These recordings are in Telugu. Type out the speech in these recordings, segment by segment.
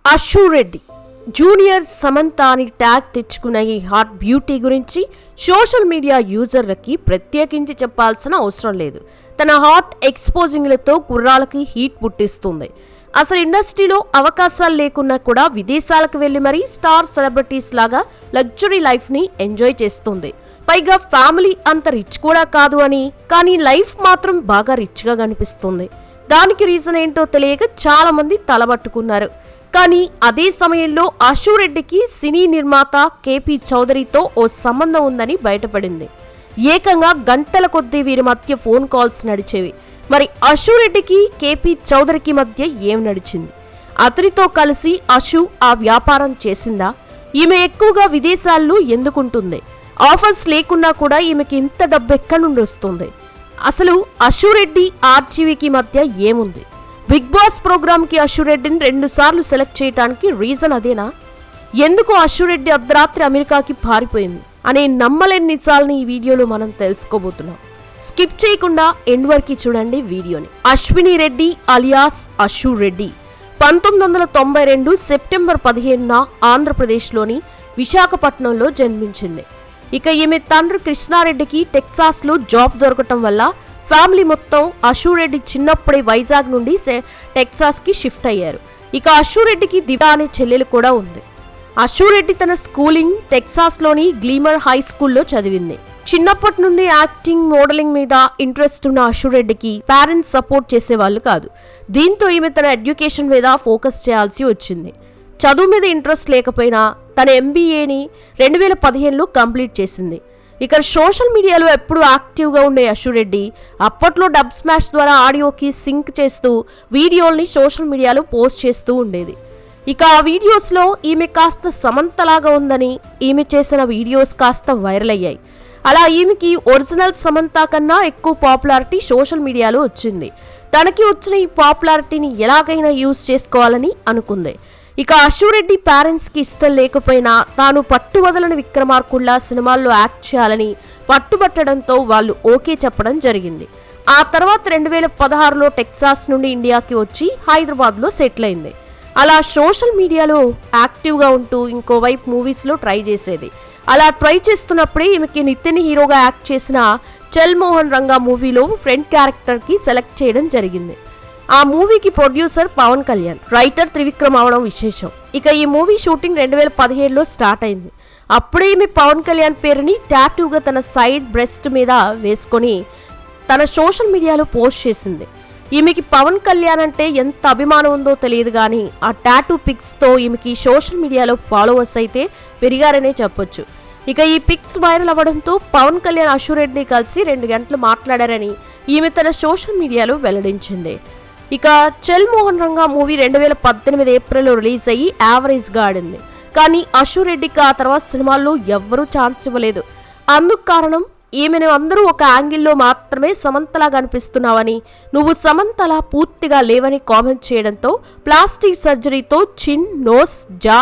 అశు రెడ్డి జూనియర్ సమంత అని ట్యాగ్ తెచ్చుకున్న ఈ హాట్ బ్యూటీ గురించి సోషల్ మీడియా యూజర్లకి ప్రత్యేకించి చెప్పాల్సిన అవసరం లేదు. తన హాట్ ఎక్స్పోజింగ్లతో కుర్రాలకి హీట్ పుట్టిస్తుంది. అసలు ఇండస్ట్రీలో అవకాశాలు లేకున్నా కూడా విదేశాలకు వెళ్లి మరీ స్టార్ సెలబ్రిటీస్ లాగా లగ్జరీ లైఫ్ ని ఎంజాయ్ చేస్తుంది. పైగా ఫ్యామిలీ అంత రిచ్ కూడా కాదు అని, కానీ లైఫ్ మాత్రం బాగా రిచ్ గా కనిపిస్తుంది. దానికి రీజన్ ఏంటో తెలియక చాలా మంది తలబట్టుకున్నారు. కానీ అదే సమయంలో అశు రెడ్డికి సినీ నిర్మాత కేపీ చౌదరితో ఓ సంబంధం ఉందని బయటపడింది. ఏకంగా గంటల కొద్దీ వీరి మధ్య ఫోన్ కాల్స్ నడిచేవి. మరి అశు రెడ్డికి కేపీ చౌదరికి మధ్య ఏం నడిచింది? అతనితో కలిసి అశు ఆ వ్యాపారం చేసిందా? ఈమె ఎక్కువగా విదేశాల్లో ఎందుకుంటుంది? ఆఫర్స్ లేకున్నా కూడా ఈమెకి ఇంత డబ్బు ఎక్కడి నుండి వస్తుంది? అసలు అశు రెడ్డి ఆర్జీవికి మధ్య ఏముంది? బిగ్ బాస్ ప్రోగ్రామ్ కి అశు రెడ్డిని 2 సార్లు సెలెక్ట్ చేయడానికి రీజన్ అదేనా? ఎందుకు అశు రెడ్డి అర్ధరాత్రి అమెరికాకి పారిపోయింది అనే నమ్మలేని నిజాలని ఈ వీడియోలో మనం తెలుసుకోబోతున్నాం. స్కిప్ చేయకుండా ఎండ్ వరకు చూడండి వీడియోని. అశ్విని రెడ్డి అలియాస్ అశు రెడ్డి 1992 సెప్టెంబర్ 15న ఆంధ్రప్రదేశ్లోని విశాఖపట్నంలో జన్మించింది. ఇక ఈమె తండ్రి కృష్ణారెడ్డికి టెక్సాస్లో జాబ్ దొరకటం వల్ల ఫ్యామిలీ మొత్తం అశు రెడ్డి చిన్నప్పుడే వైజాగ్ నుండి టెక్సాస్కి షిఫ్ట్ అయ్యారు. ఇక అశు రెడ్డికి దివ్య అనే చెల్లెలు కూడా ఉంది. అశు రెడ్డి తన స్కూలింగ్ టెక్సాస్లోని గ్లీమర్ హై స్కూల్లో చదివింది. చిన్నప్పటి నుండి యాక్టింగ్, మోడలింగ్ మీద ఇంట్రెస్ట్ ఉన్న అశు రెడ్డికి పేరెంట్స్ సపోర్ట్ చేసేవాళ్ళు కాదు. దీంతో ఈమె తన ఎడ్యుకేషన్ మీద ఫోకస్ చేయాల్సి వచ్చింది. చదువు మీద ఇంట్రెస్ట్ లేకపోయినా తన ఎంబీఏని 2015లో కంప్లీట్ చేసింది. ఇక సోషల్ మీడియాలో ఎప్పుడూ యాక్టివ్గా ఉండే అశు రెడ్డి అప్పట్లో డబ్ స్మాష్ ద్వారా ఆడియోకి సింక్ చేస్తూ వీడియోల్ని సోషల్ మీడియాలో పోస్ట్ చేస్తూ ఉండేది. ఇక ఆ వీడియోస్లో ఈమె కాస్త సమంతలాగా ఉందని ఈమె చేసిన వీడియోస్ కాస్త వైరల్ అయ్యాయి. అలా ఈమెకి ఒరిజినల్ సమంత కన్నా ఎక్కువ పాపులారిటీ సోషల్ మీడియాలో వచ్చింది. తనకి వచ్చిన ఈ పాపులారిటీని ఎలాగైనా యూజ్ చేసుకోవాలని అనుకుంది. ఇక అశు రెడ్డి పేరెంట్స్కి ఇష్టం లేకపోయినా తాను పట్టువదలని విక్రమార్కుల్లా సినిమాల్లో యాక్ట్ చేయాలని పట్టుబట్టడంతో వాళ్ళు ఓకే చెప్పడం జరిగింది. ఆ తర్వాత 2016లో టెక్సాస్ నుండి ఇండియాకి వచ్చి హైదరాబాద్లో సెటిల్ అయింది. అలా సోషల్ మీడియాలో యాక్టివ్గా ఉంటూ ఇంకోవైపు మూవీస్లో ట్రై చేసేది. అలా ట్రై చేస్తున్నప్పుడే ఈమెకి నితిన్ హీరోగా యాక్ట్ చేసిన చల్ మోహన్ రంగా మూవీలో ఫ్రెండ్ క్యారెక్టర్కి సెలెక్ట్ చేయడం జరిగింది. ఆ మూవీకి ప్రొడ్యూసర్ పవన్ కళ్యాణ్, రైటర్ త్రివిక్రమ్ అవడం విశేషం. ఇక ఈ మూవీ షూటింగ్ 2017లో స్టార్ట్ అయింది. అప్పుడే ఈమె పవన్ కళ్యాణ్ పేరుని టాటూగా తన సైడ్ బ్రెస్ట్ మీద వేసుకొని తన సోషల్ మీడియాలో పోస్ట్ చేసింది. ఈమెకి పవన్ కళ్యాణ్ అంటే ఎంత అభిమానం ఉందో తెలియదు కానీ ఆ టాటూ పిక్స్తో ఈమెకి సోషల్ మీడియాలో ఫాలోవర్స్ అయితే పెరిగారనే చెప్పొచ్చు. ఇక ఈ పిక్స్ వైరల్ అవ్వడంతో పవన్ కళ్యాణ్ అశు రెడ్డిని కలిసి 2 గంటలు మాట్లాడారని ఈమె తన సోషల్ మీడియాలో వెల్లడించింది. ఇక చల్ మోహన్ రంగా మూవీ 2018 ఏప్రిల్లో రిలీజ్ అయ్యి యావరేజ్గా ఆడింది. కానీ అశు రెడ్డికి ఆ తర్వాత సినిమాల్లో ఎవ్వరూ ఛాన్స్ ఇవ్వలేదు. అందుకు కారణం ఈమెను అందరూ ఒక యాంగిల్లో మాత్రమే సమంతలా కనిపిస్తున్నావని, నువ్వు సమంతలా పూర్తిగా లేవని కామెంట్ చేయడంతో ప్లాస్టిక్ సర్జరీతో చిన్, నోస్, జా,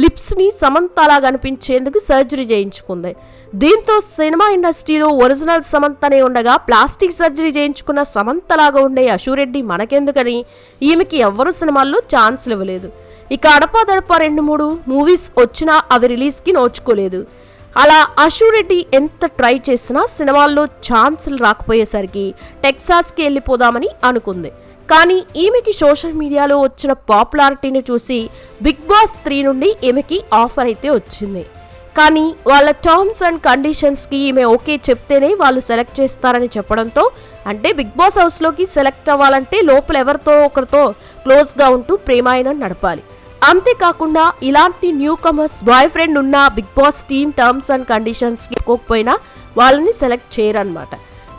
లిప్స్ని సమంతలా కనిపించేందుకు సర్జరీ చేయించుకుంది. దీంతో సినిమా ఇండస్ట్రీలో ఒరిజినల్ సమంతనే ఉండగా ప్లాస్టిక్ సర్జరీ చేయించుకున్న సమంతలాగా ఉండే అశు రెడ్డి మనకెందుకని ఈమెకి ఎవ్వరూ సినిమాల్లో ఛాన్స్లు ఇవ్వలేదు. ఇక అడపాదడపా 2-3 మూవీస్ వచ్చినా అవి రిలీజ్కి నోచుకోలేదు. అలా అశు రెడ్డి ఎంత ట్రై చేసినా సినిమాల్లో ఛాన్సులు రాకపోయేసరికి టెక్సాస్కి వెళ్ళిపోదామని అనుకుంది. కానీ ఈమెకి సోషల్ మీడియాలో వచ్చిన పాపులారిటీని చూసి బిగ్ బాస్ 3 నుండి ఈమెకి ఆఫర్ అయితే వచ్చింది. కానీ వాళ్ళ టర్మ్స్ అండ్ కండిషన్స్కి ఈమె ఓకే చెప్తేనే వాళ్ళు సెలెక్ట్ చేస్తారని చెప్పడంతో, అంటే బిగ్ బాస్ హౌస్లోకి సెలెక్ట్ అవ్వాలంటే లోపల ఎవరితో ఒకరితో క్లోజ్గా ఉంటూ ప్రేమాయణం నడపాలి. అంతేకాకుండా ఇలాంటి న్యూ కమర్స్ బాయ్ ఫ్రెండ్ ఉన్న Bigg Boss team terms and conditions ఒప్పుకోకపోయినా వాళ్ళని సెలెక్ట్ చేయరన్నమాట.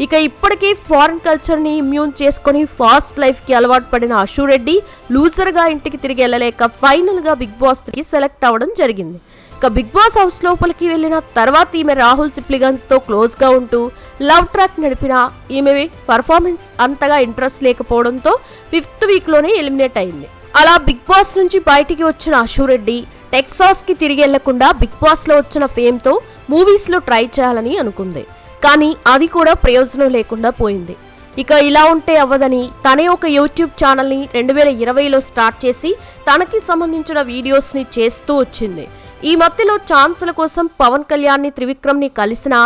ఇక ఇప్పటికే ఫారిన్ కల్చర్ని ఇమ్యూన్ చేసుకుని ఫాస్ట్ లైఫ్కి అలవాటు పడిన అశు రెడ్డి లూజర్గా ఇంటికి తిరిగి వెళ్ళలేక ఫైనల్గా బిగ్ బాస్కి సెలెక్ట్ అవ్వడం జరిగింది. ఇక బిగ్ బాస్ హౌస్ లోపలికి వెళ్ళిన తర్వాత ఈమె రాహుల్ సిప్లిగన్స్తో క్లోజ్గా ఉంటూ లవ్ ట్రాక్ నడిపిన ఈమె పర్ఫార్మెన్స్ అంతగా ఇంట్రెస్ట్ లేకపోవడంతో 5th వీక్లోనే ఎలిమినేట్ అయింది. అలా బిగ్ బాస్ నుంచి బయటికి వచ్చిన అశు రెడ్డి టెక్సాస్కి తిరిగి వెళ్లకుండా బిగ్ బాస్లో వచ్చిన ఫేమ్తో మూవీస్లో ట్రై చేయాలని అనుకుంది. కానీ అది కూడా ప్రయోజనం లేకుండా పోయింది. ఇక ఇలా ఉంటే అవ్వదని తనే ఒక యూట్యూబ్ ఛానల్ని 2020లో స్టార్ట్ చేసి తనకి సంబంధించిన వీడియోస్ని చేస్తూ వచ్చింది. ఈ మధ్యలో ఛాన్సుల కోసం పవన్ కళ్యాణ్ని త్రివిక్రమ్ని కలిసినా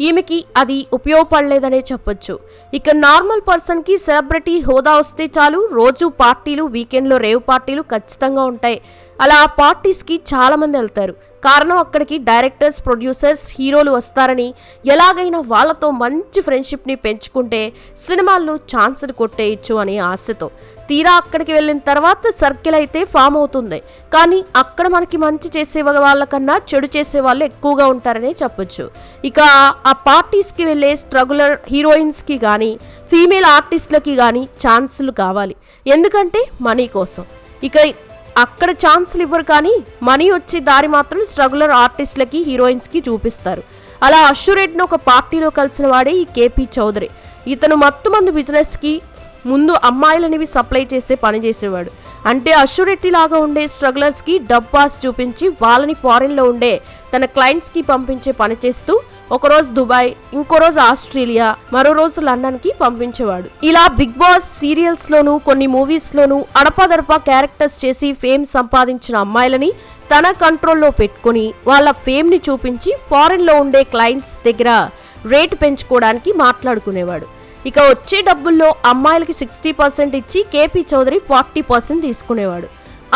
ఈమెకి అది ఉపయోగపడలేదనే చెప్పొచ్చు. ఇక నార్మల్ పర్సన్కి సెలబ్రిటీ హోదా వస్తే చాలు, రోజు పార్టీలు, వీకెండ్లో రేవ్ పార్టీలు ఖచ్చితంగా ఉంటాయి. అలా ఆ పార్టీస్కి చాలామంది వెళ్తారు. కారణం అక్కడికి డైరెక్టర్స్, ప్రొడ్యూసర్స్, హీరోలు వస్తారని, ఎలాగైనా వాళ్ళతో మంచి ఫ్రెండ్షిప్ని పెంచుకుంటే సినిమాల్లో ఛాన్సులు కొట్టేయచ్చు అనే ఆశతో. తీరా అక్కడికి వెళ్ళిన తర్వాత సర్కిల్ అయితే ఫామ్ అవుతుంది. కానీ అక్కడ మనకి మంచి చేసే వాళ్ళకన్నా చెడు చేసే వాళ్ళు ఎక్కువగా ఉంటారనే చెప్పొచ్చు. ఇక ఆ పార్టీస్కి వెళ్ళే స్ట్రగులర్ హీరోయిన్స్కి కానీ, ఫీమేల్ ఆర్టిస్టులకి కానీ ఛాన్సులు కావాలి. ఎందుకంటే మనీ కోసం. ఇక అక్కడ ఛాన్సులు ఇవ్వరు, కానీ మనీ వచ్చే దారి మాత్రం స్ట్రగులర్ ఆర్టిస్టులకి, హీరోయిన్స్కి చూపిస్తారు. అలా అశురెడ్డిని ఒక పార్టీలో కలిసిన వాడే ఈ కేపీ చౌదరి. ఇతను మత్తుమందు బిజినెస్కి ముందు అమ్మాయిలనివి సప్లై చేసే పని చేసేవాడు. అంటే అశురెడ్డి లాగా ఉండే స్ట్రగులర్స్కి డబ్బాస్ చూపించి వాళ్ళని ఫారిన్లో ఉండే తన క్లయింట్స్కి పంపించే పని చేస్తూ ఒకరోజు దుబాయ్, ఇంకో రోజు ఆస్ట్రేలియా, మరో రోజు లండన్కి పంపించేవాడు. ఇలా బిగ్ బాస్ సీరియల్స్లోనూ కొన్ని మూవీస్లోనూ అడపాదడపా క్యారెక్టర్స్ చేసి ఫేమ్ సంపాదించిన అమ్మాయిలని తన కంట్రోల్లో పెట్టుకుని వాళ్ళ ఫేమ్ని చూపించి ఫారిన్లో ఉండే క్లయింట్స్ దగ్గర రేటు పెంచుకోవడానికి మాట్లాడుకునేవాడు. ఇక వచ్చే డబ్బుల్లో అమ్మాయిలకి 60% ఇచ్చి కేపీ చౌదరి 40% తీసుకునేవాడు.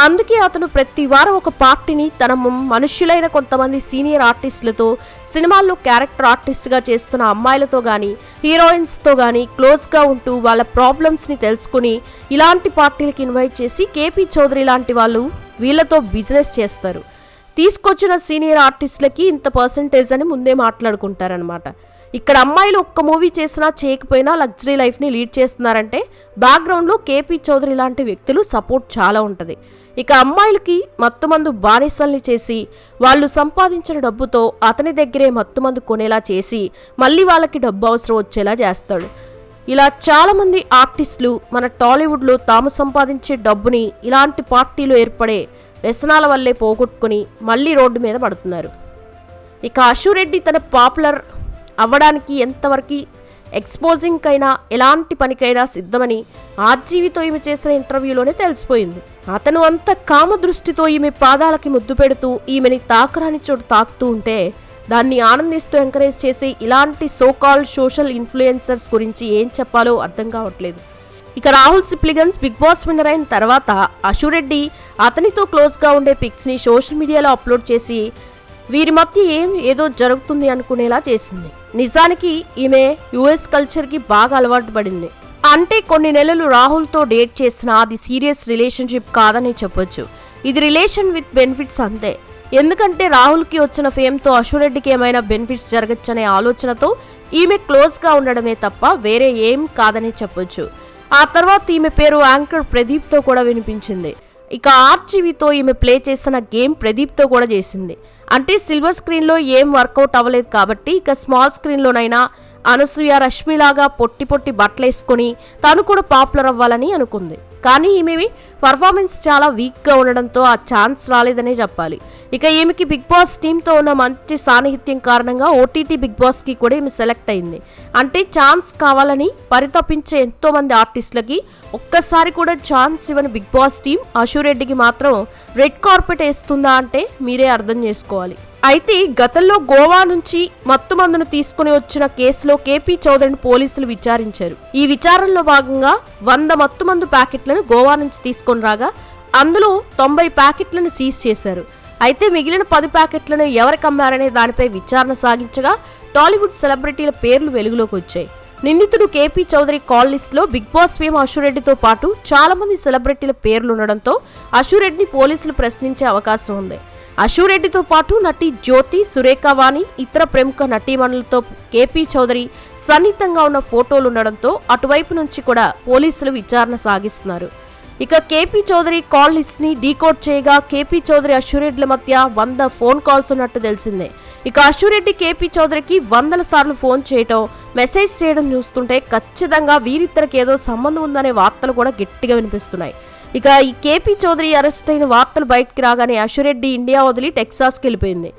అందుకే అతను ప్రతి వారం ఒక పార్టీని తన మనుష్యులైన కొంతమంది సీనియర్ ఆర్టిస్టులతో, సినిమాల్లో క్యారెక్టర్ ఆర్టిస్ట్గా చేస్తున్న అమ్మాయిలతో కానీ, హీరోయిన్స్తో కానీ క్లోజ్గా ఉంటూ వాళ్ళ ప్రాబ్లమ్స్ని తెలుసుకుని ఇలాంటి పార్టీలకి ఇన్వైట్ చేసి కేపీ చౌదరి లాంటి వాళ్ళు వీళ్ళతో బిజినెస్ చేస్తారు. తీసుకొచ్చిన సీనియర్ ఆర్టిస్టులకి ఇంత పర్సంటేజ్ అని ముందే మాట్లాడుకుంటారనమాట. ఇక్కడ అమ్మాయిలు ఒక్క మూవీ చేసినా చేయకపోయినా లగ్జరీ లైఫ్ని లీడ్ చేస్తున్నారంటే బ్యాక్గ్రౌండ్లో కేపీ చౌదరి లాంటి వ్యక్తులు సపోర్ట్ చాలా ఉంటుంది. ఇక అమ్మాయిలకి మత్తుమందు బానిసల్ని చేసి వాళ్ళు సంపాదించిన డబ్బుతో అతని దగ్గరే మత్తుమందు కొనేలా చేసి మళ్ళీ వాళ్ళకి డబ్బు అవసరం వచ్చేలా చేస్తాడు. ఇలా చాలామంది ఆర్టిస్టులు మన టాలీవుడ్లో తాము సంపాదించే డబ్బుని ఇలాంటి పార్టీలో ఏర్పడే వ్యసనాల వల్లే పోగొట్టుకుని మళ్ళీ రోడ్డు మీద పడుతున్నారు. ఇక అశురెడ్డి తన పాపులర్ అవ్వడానికి ఎంతవరకు ఎక్స్పోజింగ్ అయినా ఎలాంటి పనికైనా సిద్ధమని ఆర్జీవితో ఈమె చేసిన ఇంటర్వ్యూలోనే తెలిసిపోయింది. అతను అంత కామదృష్టితో ఈమె పాదాలకి ముద్దు పెడుతూ ఈమెని తాకరాని చోటు తాకుతూ ఉంటే దాన్ని ఆనందిస్తూ ఎంకరేజ్ చేసే ఇలాంటి సోకాల్ సోషల్ ఇన్ఫ్లుయెన్సర్స్ గురించి ఏం చెప్పాలో అర్థం కావట్లేదు. ఇక రాహుల్ సిప్లిగన్స్ బిగ్ బాస్ విన్నర్ అయిన తర్వాత అశురెడ్డి అతనితో క్లోజ్గా ఉండే పిక్స్ని సోషల్ మీడియాలో అప్లోడ్ చేసి వీరి మధ్య ఏదో జరుగుతుంది అనుకునేలా చేసింది. నిజానికి ఈమె యుఎస్ కల్చర్కి బాగా అలవాటు పడింది. అంటే కొన్ని నెలలు రాహుల్తో డేట్ చేసినా అది సీరియస్ రిలేషన్షిప్ కాదని చెప్పొచ్చు. ఇది రిలేషన్ విత్ బెనిఫిట్స్ అంతే. ఎందుకంటే రాహుల్కి వచ్చిన ఫేమ్తో అశురెడ్డికి ఏమైనా బెనిఫిట్స్ జరగచ్చనే ఆలోచనతో ఈమె క్లోజ్గా ఉండడమే తప్ప వేరే ఏం కాదని చెప్పొచ్చు. ఆ తర్వాత ఈమె పేరు యాంకర్ ప్రదీప్తో కూడా వినిపించింది. ఇక ఆర్జీవితో ఈమె ప్లే చేసిన గేమ్ ప్రదీప్తో కూడా చేసింది. అంటే సిల్వర్ స్క్రీన్లో ఏం వర్కౌట్ అవ్వలేదు కాబట్టి ఇక స్మాల్ స్క్రీన్లోనైనా అనసూయ, రష్మిలాగా పొట్టి పొట్టి బట్టలేసుకొని తను కూడా పాపులర్ అవ్వాలని అనుకుంది. కానీ ఈమె పర్ఫార్మెన్స్ చాలా వీక్గా ఉండడంతో ఆ ఛాన్స్ రాలేదనే చెప్పాలి. ఇక ఈమెకి బిగ్ బాస్ టీంతో ఉన్న మంచి సాన్నిహిత్యం కారణంగా ఓటీటీ బిగ్ బాస్కి కూడా ఈమె సెలెక్ట్ అయింది. అంటే ఛాన్స్ కావాలని పరితపించే ఎంతోమంది ఆర్టిస్టులకి ఒక్కసారి కూడా ఛాన్స్ ఇవ్వని బిగ్ బాస్ టీం అశురెడ్డికి మాత్రం రెడ్ కార్పెట్ వేస్తుందా అంటే మీరే అర్థం చేసుకోవాలి. అయితే గతంలో గోవా నుంచి మత్తుమందును తీసుకుని వచ్చిన కేసులో కేపీ చౌదరిని పోలీసులు విచారించారు. ఈ విచారణలో భాగంగా 100 మత్తుమందు ప్యాకెట్లను గోవా నుంచి తీసుకొని రాగా అందులో 90 ప్యాకెట్లను సీజ్ చేశారు. అయితే మిగిలిన 10 ప్యాకెట్లను ఎవరికి అమ్మారనే దానిపై విచారణ సాగించగా టాలీవుడ్ సెలబ్రిటీల పేర్లు వెలుగులోకి వచ్చాయి. నిందితుడు కేపీ చౌదరి కాల్ లిస్ట్లో బిగ్ బాస్ ఫేమ్ అశురెడ్డితో పాటు చాలా మంది సెలబ్రిటీల పేర్లు ఉండడంతో అశురెడ్డిని పోలీసులు ప్రశ్నించే అవకాశం ఉంది. అశురెడ్డితో పాటు నటి జ్యోతి, సురేఖ వాణి, ఇతర ప్రముఖ నటీమణులతో కేపీ చౌదరి సన్నిహితంగా ఉన్న ఫోటోలు ఉండడంతో అటువైపు నుంచి కూడా పోలీసులు విచారణ సాగిస్తున్నారు. ఇక కేపీ చౌదరి కాల్ లిస్ట్ ని డీకోడ్ చేయగా కేపీ చౌదరి అశురెడ్డిల మధ్య 100 ఫోన్ కాల్స్ ఉన్నట్టు తెలిసిందే. ఇక అశురెడ్డి కేపీ చౌదరికి 100 సార్లు ఫోన్ చేయటం, మెసేజ్ చేయడం చూస్తుంటే ఖచ్చితంగా వీరిద్దరికి ఏదో సంబంధం ఉందనే వార్తలు కూడా గట్టిగా వినిపిస్తున్నాయి. ఇక ఈ కేపీ చౌదరి అరెస్ట్ అయిన వార్తలు బయటికి రాగానే అశురెడ్డి ఇండియా వదిలి టెక్సాస్కి వెళ్ళిపోయింది.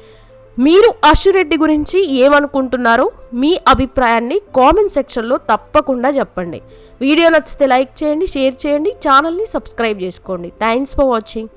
మీరు అశురెడ్డి గురించి ఏమనుకుంటున్నారో మీ అభిప్రాయాన్ని కామెంట్ సెక్షన్లో తప్పకుండా చెప్పండి. వీడియో నచ్చితే లైక్ చేయండి, షేర్ చేయండి, ఛానల్ని సబ్స్క్రైబ్ చేసుకోండి. Thanks for watching.